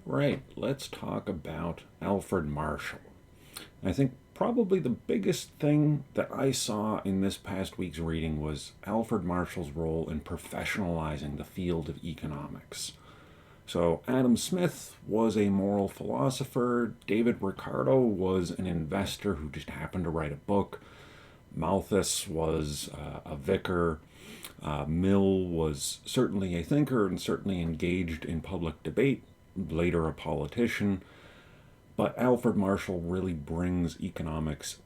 Right, let's talk about Alfred Marshall. I think probably the biggest thing that I saw in this past week's reading was Alfred Marshall's role in professionalizing the field of economics. So, Adam Smith was a moral philosopher, David Ricardo was an investor who just happened to write a book, Malthus was a vicar, Mill was certainly a thinker and certainly engaged in public debate, later a politician. But Alfred Marshall really brings economics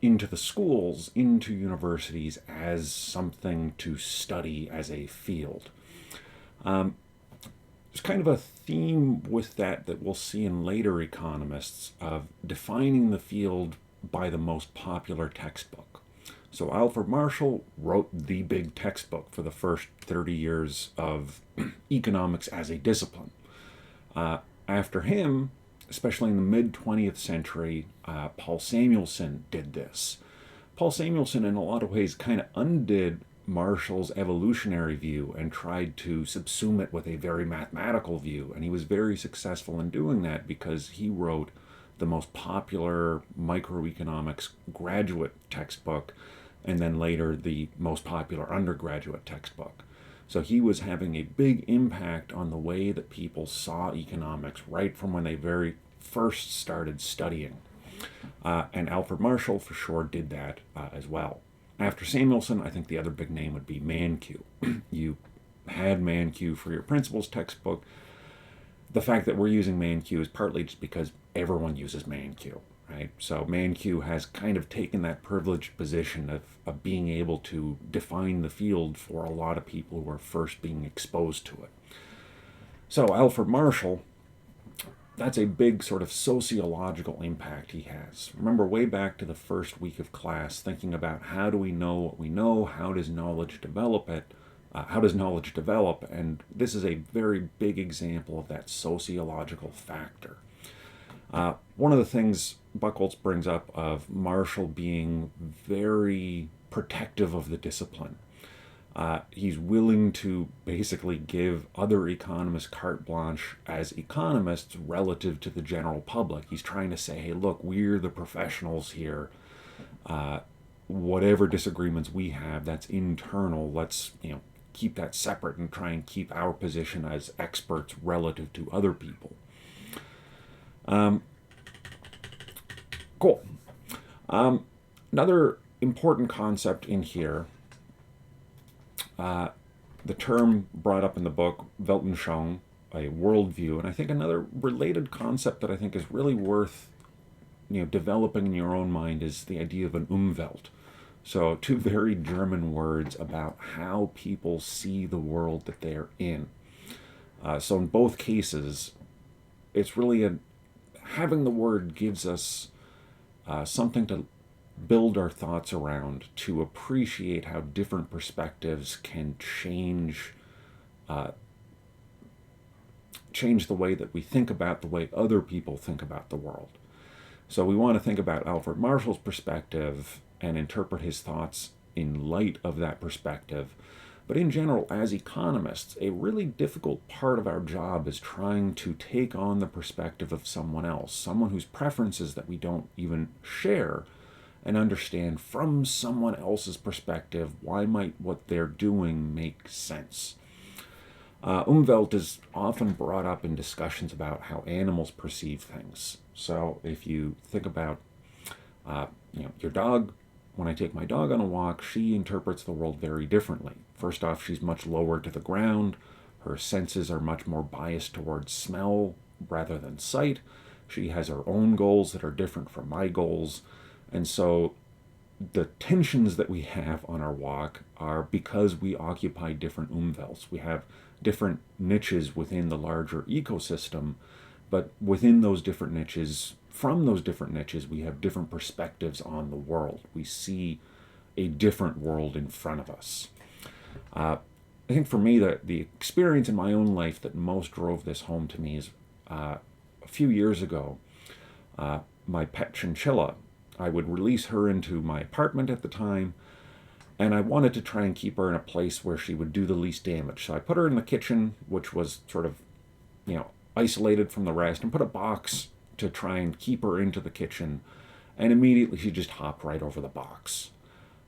into the schools, into universities as something to study as a field. There's kind of a theme with that we'll see in later economists of defining the field by the most popular textbook. So Alfred Marshall wrote the big textbook for the first 30 years of economics as a discipline. After him, especially in the mid 20th century, Paul Samuelson did this. Paul Samuelson, in a lot of ways, kind of undid Marshall's evolutionary view and tried to subsume it with a very mathematical view. And he was very successful in doing that because he wrote the most popular microeconomics graduate textbook and then later the most popular undergraduate textbook. So he was having a big impact on the way that people saw economics right from when they very first started studying. And Alfred Marshall for sure did that as well. After Samuelson, I think the other big name would be Mankiw. You had Mankiw for your principles textbook. The fact that we're using Mankiw is partly just because everyone uses Mankiw, right? So Mankiw has kind of taken that privileged position of being able to define the field for a lot of people who are first being exposed to it. So Alfred Marshall, that's a big sort of sociological impact he has. Remember way back to the first week of class, thinking about how do we know what we know, how does knowledge develop it, how does knowledge develop, and this is a very big example of that sociological factor. One of the things Buchholz brings up of Marshall being very protective of the discipline. He's willing to basically give other economists carte blanche as economists relative to the general public. He's trying to say, hey, look, we're the professionals here. Whatever disagreements we have, that's internal. Let's keep that separate and try and keep our position as experts relative to other people. Cool. Another important concept in here, the term brought up in the book, Weltanschauung, a worldview, and I think another related concept that I think is really worth developing in your own mind is the idea of an Umwelt. So two very German words about how people see the world that they're in. So in both cases, it's really having the word gives us something to build our thoughts around, to appreciate how different perspectives can change the way that we think about the way other people think about the world. So we want to think about Alfred Marshall's perspective and interpret his thoughts in light of that perspective. But in general, as economists, a really difficult part of our job is trying to take on the perspective of someone else, someone whose preferences that we don't even share, and understand from someone else's perspective why might what they're doing make sense. Umwelt is often brought up in discussions about how animals perceive things. So if you think about your dog, when I take my dog on a walk, she interprets the world very differently. First off, she's much lower to the ground. Her senses are much more biased towards smell rather than sight. She has her own goals that are different from my goals. And so the tensions that we have on our walk are because we occupy different Umwelts. We have different niches within the larger ecosystem, but within those different niches, from those different niches, we have different perspectives on the world. We see a different world in front of us. I think for me, the experience in my own life that most drove this home to me is a few years ago, my pet chinchilla. I would release her into my apartment at the time, and I wanted to try and keep her in a place where she would do the least damage. So I put her in the kitchen, which was sort of, isolated from the rest, and put a box to try and keep her into the kitchen, and immediately she just hopped right over the box.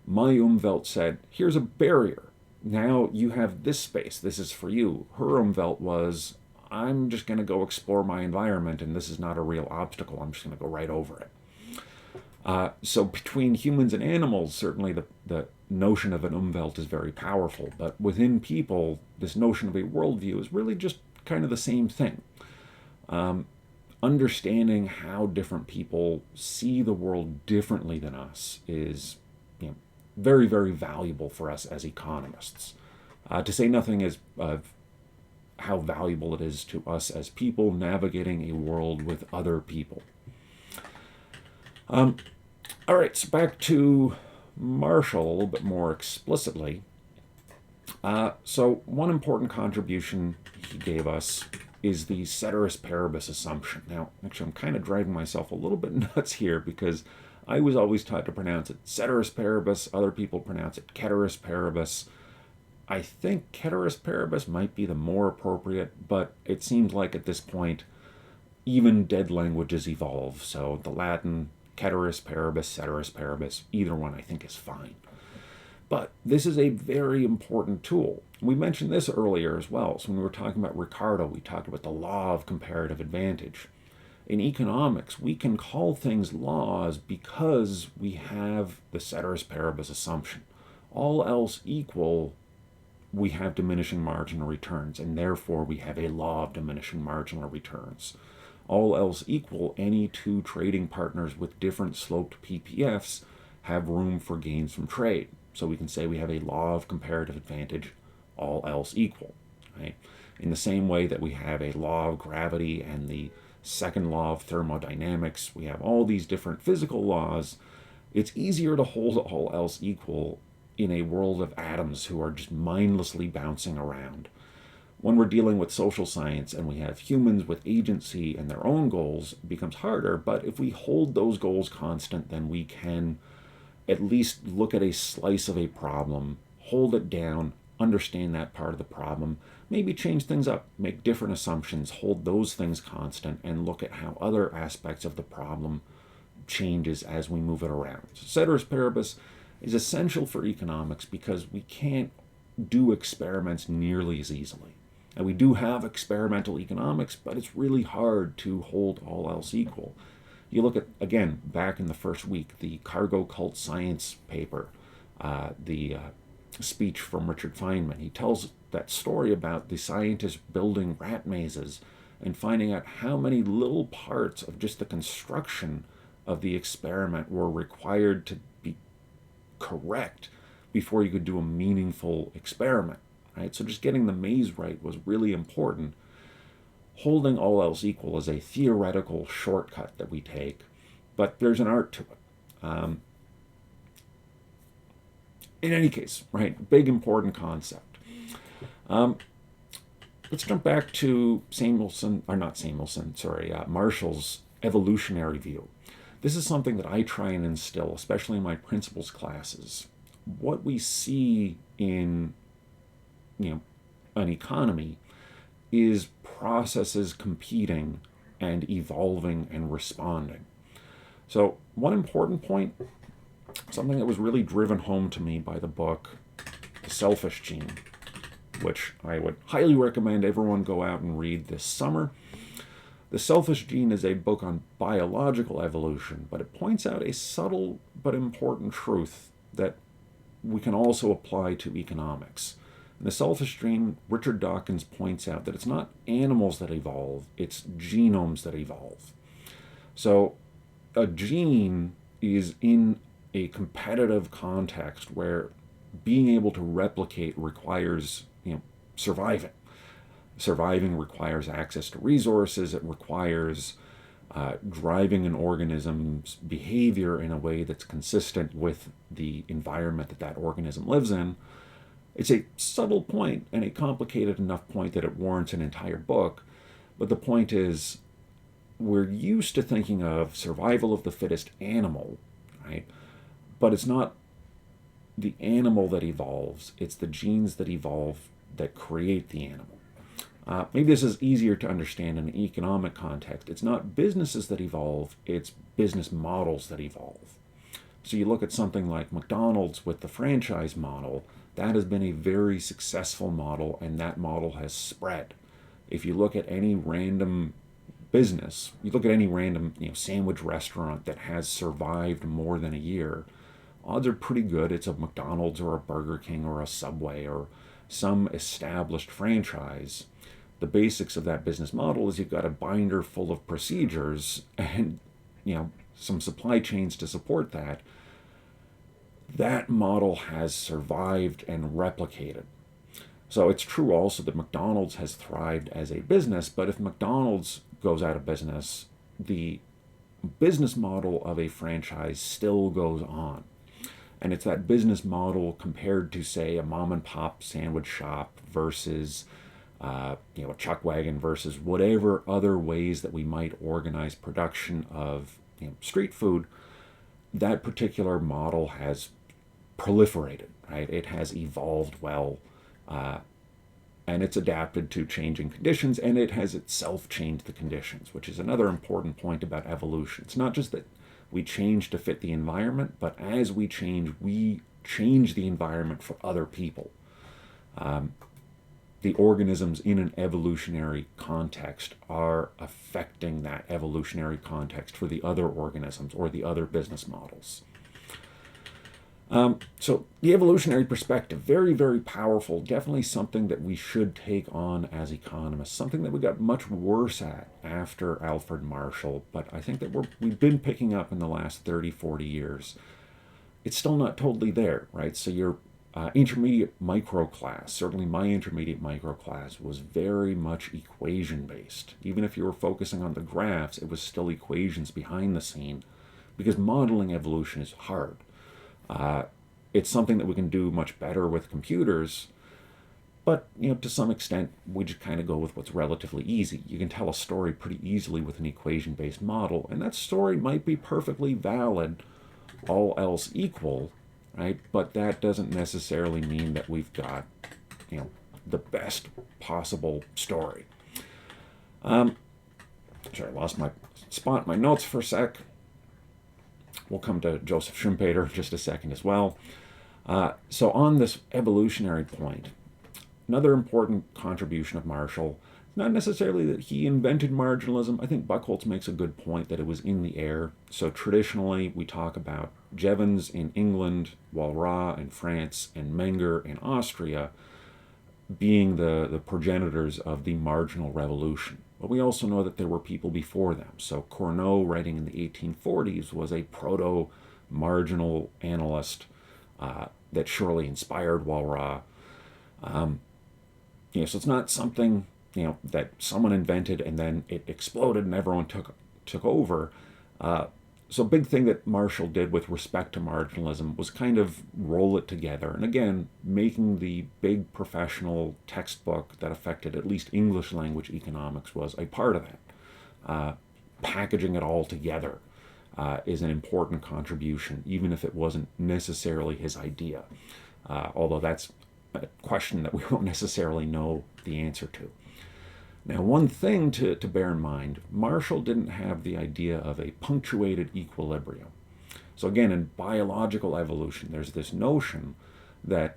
My Umwelt said, here's a barrier. Now you have this space. This is for you. Her Umwelt was, I'm just going to go explore my environment, and this is not a real obstacle. I'm just going to go right over it. So between humans and animals, certainly the notion of an Umwelt is very powerful. But within people, this notion of a worldview is really just kind of the same thing. Understanding how different people see the world differently than us is, very, very valuable for us as economists. To say nothing of how valuable it is to us as people navigating a world with other people. All right, so back to Marshall a little bit more explicitly. So one important contribution he gave us is the ceteris paribus assumption. Now, actually, I'm kind of driving myself a little bit nuts here because I was always taught to pronounce it ceteris paribus. Other people pronounce it ceteris paribus. I think ceteris paribus might be the more appropriate, but it seems like at this point, even dead languages evolve. So the Latin, ceteris paribus, either one I think is fine. But this is a very important tool. We mentioned this earlier as well. So when we were talking about Ricardo, we talked about the law of comparative advantage. In economics, we can call things laws because we have the ceteris paribus assumption. All else equal, we have diminishing marginal returns, and therefore we have a law of diminishing marginal returns. All else equal, any two trading partners with different sloped PPFs have room for gains from trade. So we can say we have a law of comparative advantage, all else equal. Right? In the same way that we have a law of gravity and the second law of thermodynamics, we have all these different physical laws. It's easier to hold all else equal in a world of atoms who are just mindlessly bouncing around. When we're dealing with social science and we have humans with agency and their own goals, it becomes harder. But if we hold those goals constant, then we can at least look at a slice of a problem, hold it down, understand that part of the problem, maybe change things up, make different assumptions, hold those things constant, and look at how other aspects of the problem changes as we move it around. So ceteris paribus is essential for economics because we can't do experiments nearly as easily. And we do have experimental economics, but it's really hard to hold all else equal. You look at, again, back in the first week, the Cargo Cult Science paper, the speech from Richard Feynman. He tells that story about the scientists building rat mazes and finding out how many little parts of just the construction of the experiment were required to be correct before you could do a meaningful experiment. Right? So just getting the maze right was really important. Holding all else equal is a theoretical shortcut that we take, but there's an art to it. In any case, right, big important concept. Let's jump back to Marshall's evolutionary view. This is something that I try and instill, especially in my principles classes. What we see in, an economy is processes competing and evolving and responding. So one important point, something that was really driven home to me by the book, The Selfish Gene, which I would highly recommend everyone go out and read this summer. The Selfish Gene is a book on biological evolution, but it points out a subtle but important truth that we can also apply to economics. In The Selfish Gene, Richard Dawkins points out that it's not animals that evolve, it's genomes that evolve. So a gene is in a competitive context where being able to replicate requires, surviving. Surviving requires access to resources. It requires driving an organism's behavior in a way that's consistent with the environment that that organism lives in. It's a subtle point and a complicated enough point that it warrants an entire book. But the point is, we're used to thinking of survival of the fittest animal, right? But it's not the animal that evolves, it's the genes that evolve that create the animal. Maybe this is easier to understand in an economic context. It's not businesses that evolve, it's business models that evolve. So you look at something like McDonald's with the franchise model, that has been a very successful model, and that model has spread. If you look at any random business, you look at any random sandwich restaurant that has survived more than a year, odds are pretty good it's a McDonald's or a Burger King or a Subway or some established franchise. The basics of that business model is you've got a binder full of procedures and some supply chains to support that. That model has survived and replicated. So it's true also that McDonald's has thrived as a business, but if McDonald's goes out of business, the business model of a franchise still goes on. And it's that business model compared to, say, a mom and pop sandwich shop versus a chuck wagon versus whatever other ways that we might organize production of street food. That particular model has proliferated, right? It has evolved well, and it's adapted to changing conditions, and it has itself changed the conditions, which is another important point about evolution. It's not just that we change to fit the environment, but as we change the environment for other people. The organisms in an evolutionary context are affecting that evolutionary context for the other organisms or the other business models. So the evolutionary perspective, very, very powerful, definitely something that we should take on as economists, something that we got much worse at after Alfred Marshall, but I think that we've been picking up in the last 30, 40 years. It's still not totally there, right? So your intermediate micro class, certainly my intermediate micro class, was very much equation based. Even if you were focusing on the graphs, it was still equations behind the scene, because modeling evolution is hard. It's something that we can do much better with computers, but to some extent we just kind of go with what's relatively easy. You can tell a story pretty easily with an equation-based model, and that story might be perfectly valid, all else equal, right? But that doesn't necessarily mean that we've got the best possible story. Sorry, I lost my spot in my notes for a sec. We'll come to Joseph Schumpeter in just a second as well. So on this evolutionary point, another important contribution of Marshall, not necessarily that he invented marginalism. I think Buchholz makes a good point that it was in the air. So traditionally, we talk about Jevons in England, Walras in France, and Menger in Austria being the progenitors of the marginal revolution. But we also know that there were people before them. So Cournot, writing in the 1840s, was a proto-marginal analyst that surely inspired Walras. So it's not something that someone invented and then it exploded and everyone took over. So big thing that Marshall did with respect to marginalism was kind of roll it together. And again, making the big professional textbook that affected at least English language economics was a part of that. Packaging it all together is an important contribution, even if it wasn't necessarily his idea. Although that's a question that we won't necessarily know the answer to. Now, one thing to bear in mind, Marshall didn't have the idea of a punctuated equilibrium. So again, in biological evolution, there's this notion that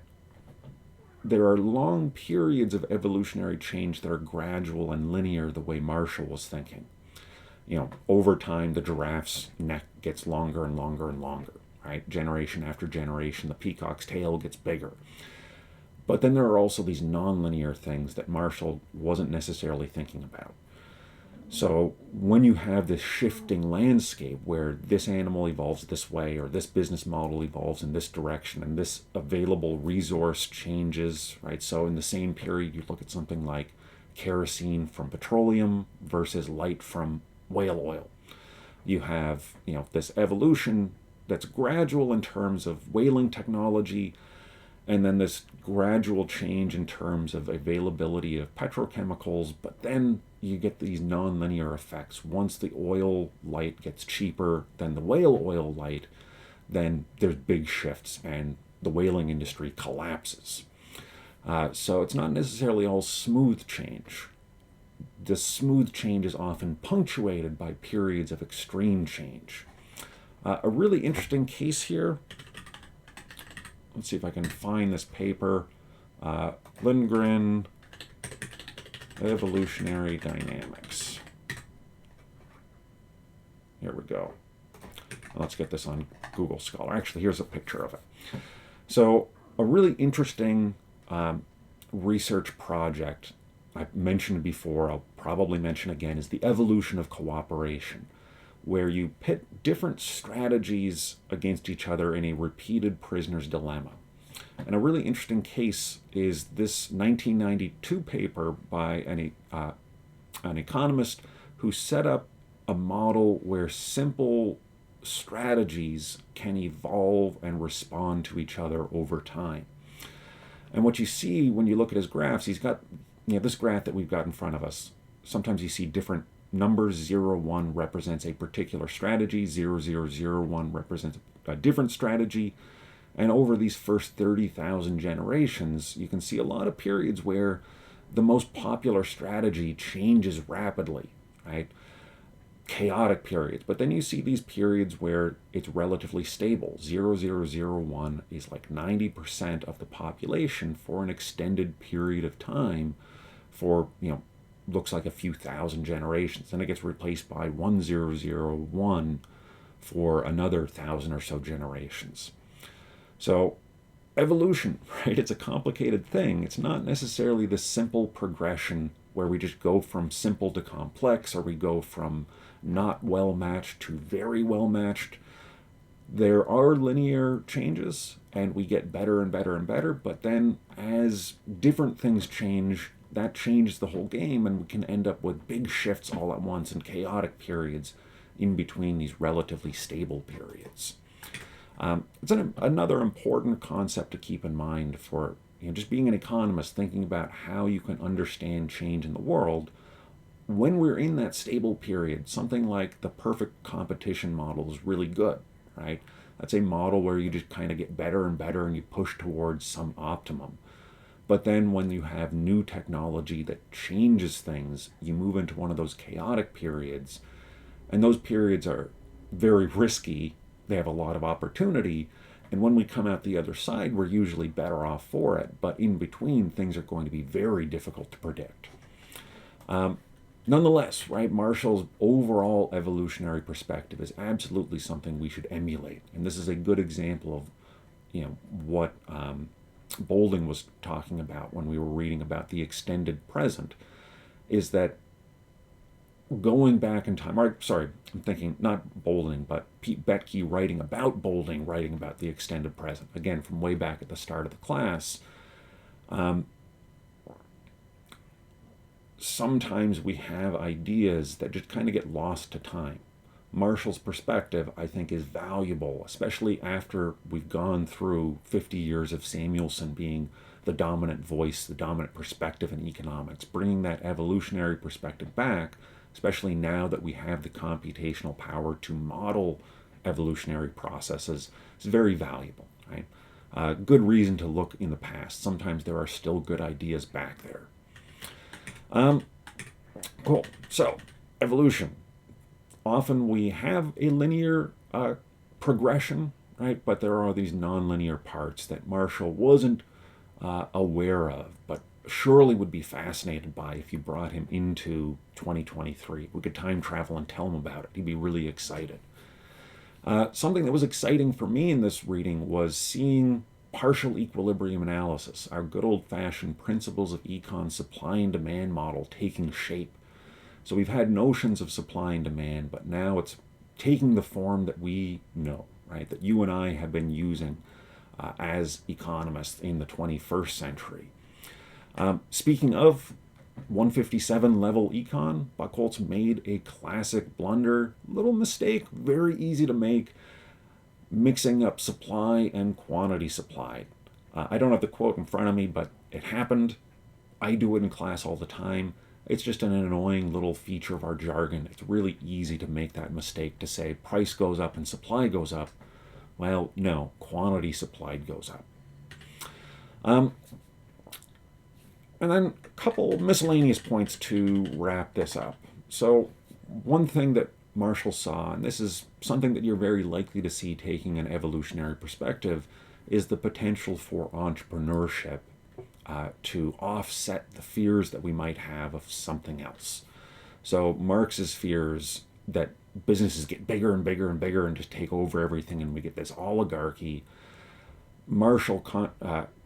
there are long periods of evolutionary change that are gradual and linear the way Marshall was thinking. Over time, the giraffe's neck gets longer and longer and longer, right? Generation after generation, the peacock's tail gets bigger. But then there are also these nonlinear things that Marshall wasn't necessarily thinking about. So when you have this shifting landscape where this animal evolves this way or this business model evolves in this direction and this available resource changes, right? So in the same period, you look at something like kerosene from petroleum versus light from whale oil. You have, this evolution that's gradual in terms of whaling technology, and then this gradual change in terms of availability of petrochemicals, but then you get these nonlinear effects. Once the oil light gets cheaper than the whale oil light, then there's big shifts and the whaling industry collapses. So it's not necessarily all smooth change. the smooth change is often punctuated by periods of extreme change. A really interesting case here. Let's see if I can find this paper. Lindgren, Evolutionary Dynamics. Here we go. Let's get this on Google Scholar. Actually, here's a picture of it. So, a really interesting research project I've mentioned before, I'll probably mention again, is the evolution of cooperation, where you pit different strategies against each other in a repeated prisoner's dilemma. And a really interesting case is this 1992 paper by an economist who set up a model where simple strategies can evolve and respond to each other over time. And what you see when you look at his graphs, he's got this graph that we've got in front of us. Sometimes you see different numbers. 0, 1 represents a particular strategy. 0, 0, 0, 1 represents a different strategy. And over these first 30,000 generations, you can see a lot of periods where the most popular strategy changes rapidly, right? Chaotic periods. But then you see these periods where it's relatively stable. 0, 0, 0, 1 is like 90% of the population for an extended period of time for, looks like a few thousand generations. Then it gets replaced by 1, 0, 0, 1 for another 1,000 or so generations. So evolution, right? It's a complicated thing. It's not necessarily the simple progression where we just go from simple to complex, or we go from not well matched to very well matched. There are linear changes, and we get better and better and better, but then as different things change, that changes the whole game, and we can end up with big shifts all at once and chaotic periods in between these relatively stable periods. It's another important concept to keep in mind for just being an economist, thinking about how you can understand change in the world. When we're in that stable period, something like the perfect competition model is really good, right? That's a model where you just kind of get better and better and you push towards some optimum. But then when you have new technology that changes things, you move into one of those chaotic periods, and those periods are very risky. They have a lot of opportunity, and when we come out the other side, we're usually better off for it. But in between, things are going to be very difficult to predict. Nonetheless, right, Marshall's overall evolutionary perspective is absolutely something we should emulate, and this is a good example of, what Boulding was talking about when we were reading about the extended present, is that going back in time, or sorry, I'm thinking not Boulding, but Pete Boettke writing about Boulding, writing about the extended present, again, from way back at the start of the class. Sometimes we have ideas that just kind of get lost to time. Marshall's perspective, I think, is valuable, especially after we've gone through 50 years of Samuelson being the dominant voice, the dominant perspective in economics. Bringing that evolutionary perspective back, especially now that we have the computational power to model evolutionary processes, is very valuable, right? Good reason to look in the past. Sometimes there are still good ideas back there. Cool. So, evolution. Often we have a linear progression, right? But there are these nonlinear parts that Marshall wasn't aware of, but surely would be fascinated by if you brought him into 2023. We could time travel and tell him about it. He'd be really excited. Something that was exciting for me in this reading was seeing partial equilibrium analysis, our good old-fashioned principles of econ supply and demand model taking shape. So we've had notions of supply and demand, but now it's taking the form that we know, right? That you and I have been using as economists in the 21st century. Speaking of 157 level econ, Buchholz made a classic blunder, little mistake, very easy to make, mixing up supply and quantity supplied. I don't have the quote in front of me, but it happened. I do it in class all the time. It's just an annoying little feature of our jargon. It's really easy to make that mistake to say price goes up and supply goes up. Well, no, quantity supplied goes up. And then a couple miscellaneous points to wrap this up. So, one thing that Marshall saw, and this is something that you're very likely to see taking an evolutionary perspective, is the potential for entrepreneurship to offset the fears that we might have of something else. So Marx's fears that businesses get bigger and bigger and bigger and just take over everything and we get this oligarchy. Marshall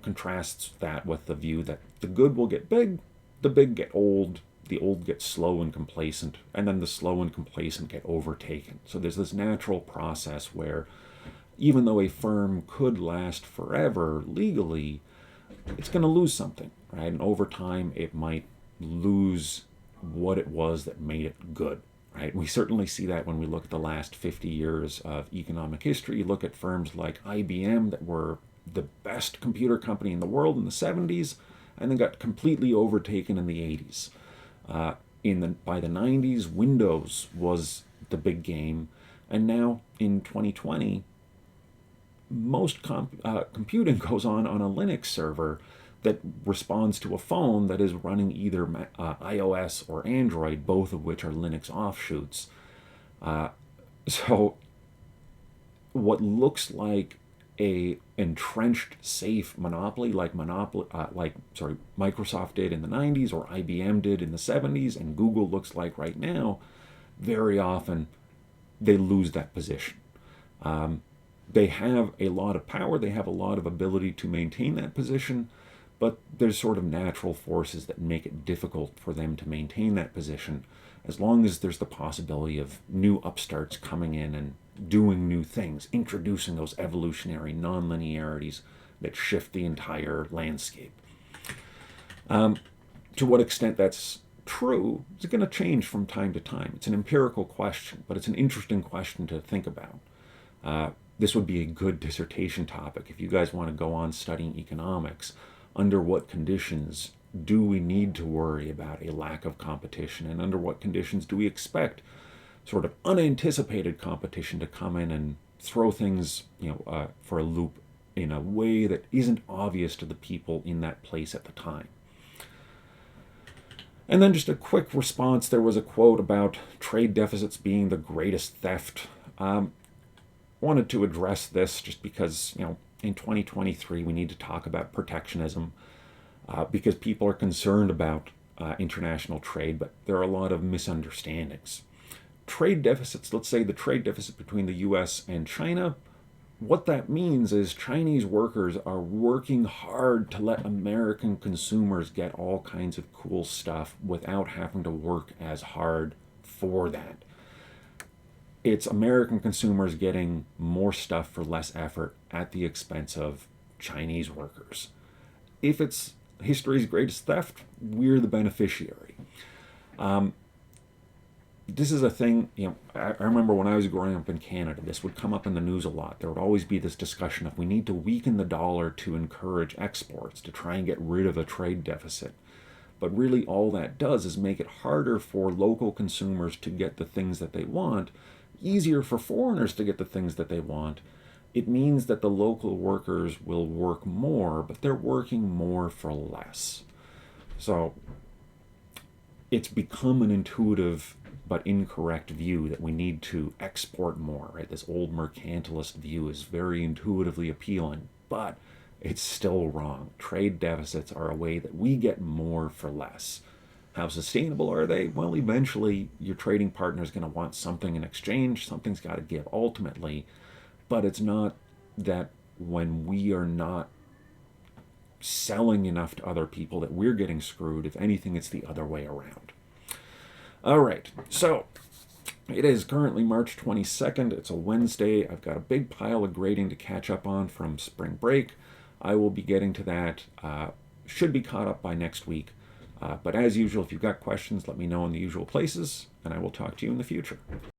contrasts that with the view that the good will get big, the big get old, the old get slow and complacent, and then the slow and complacent get overtaken. So there's this natural process where even though a firm could last forever legally, it's going to lose something, right? And over time, it might lose what it was that made it good, right? We certainly see that when we look at the last 50 years of economic history. You look at firms like IBM that were the best computer company in the world in the 70s and then got completely overtaken in the 80s. By the 90s, Windows was the big game. And now in 2020, most computing goes on a Linux server that responds to a phone that is running either iOS or Android, both of which are Linux offshoots. So what looks like a entrenched safe monopoly Microsoft did in the 90s or IBM did in the 70s and Google looks like right now, very often they lose that position. They have a lot of power, they have a lot of ability to maintain that position, but there's sort of natural forces that make it difficult for them to maintain that position as long as there's the possibility of new upstarts coming in and doing new things, introducing those evolutionary nonlinearities that shift the entire landscape. To what extent that's true is going to change from time to time. It's an empirical question, but it's an interesting question to think about. This would be a good dissertation topic if you guys want to go on studying economics. Under what conditions do we need to worry about a lack of competition, and under what conditions do we expect sort of unanticipated competition to come in and throw things for a loop in a way that isn't obvious to the people in that place at the time. And then just a quick response. There was a quote about trade deficits being the greatest theft. Wanted to address this just because, in 2023 we need to talk about protectionism because people are concerned about international trade, but there are a lot of misunderstandings. Trade deficits, let's say the trade deficit between the US and China, what that means is Chinese workers are working hard to let American consumers get all kinds of cool stuff without having to work as hard for that. It's American consumers getting more stuff for less effort at the expense of Chinese workers. If it's history's greatest theft, we're the beneficiary. This is a thing, I remember when I was growing up in Canada, this would come up in the news a lot. There would always be this discussion of we need to weaken the dollar to encourage exports, to try and get rid of a trade deficit. But really all that does is make it harder for local consumers to get the things that they want, easier for foreigners to get the things that they want. It means that the local workers will work more, but they're working more for less. So it's become an intuitive but incorrect view that we need to export more, right? This old mercantilist view is very intuitively appealing, but it's still wrong. Trade deficits are a way that we get more for less. How sustainable are they? Well, eventually your trading partner is going to want something in exchange. Something's got to give ultimately, but it's not that when we are not selling enough to other people that we're getting screwed. If anything, it's the other way around. All right, so it is currently March 22nd. It's a Wednesday. I've got a big pile of grading to catch up on from spring break. I will be getting to that. Should be caught up by next week. But as usual, if you've got questions, let me know in the usual places, and I will talk to you in the future.